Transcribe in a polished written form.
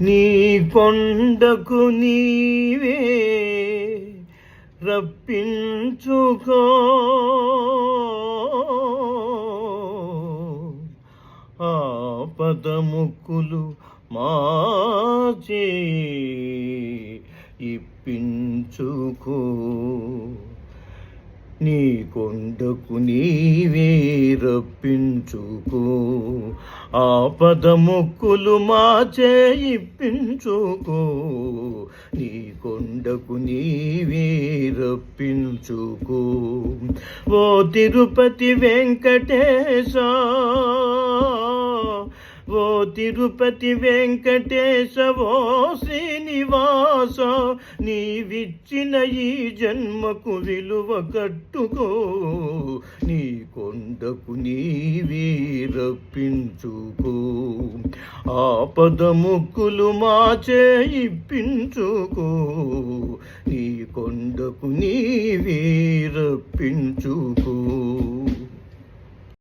నీ కొండకు నీవే రప్పించుకో, ఆపదముక్కులు మాచే ఇప్పించుకో. నీ కొండకు నీవే రప్పించుకో, ఆపదముక్కులు మాచే ఇప్పించుకో. నీ కొండకు నీవే రప్పించుకో. ఓ తిరుపతి వెంకటేశ, ఓ తిరుపతి వెంకటేశ, ఓ శ్రీనివాస, నీవిచ్చిన ఈ జన్మకు విలువ కట్టుకో. నీ కొండకు నీవే రప్పించుకో, ఆపదముక్కులు మాచే ఇప్పించుకో. నీ కొండకు నీవే రప్పించుకో.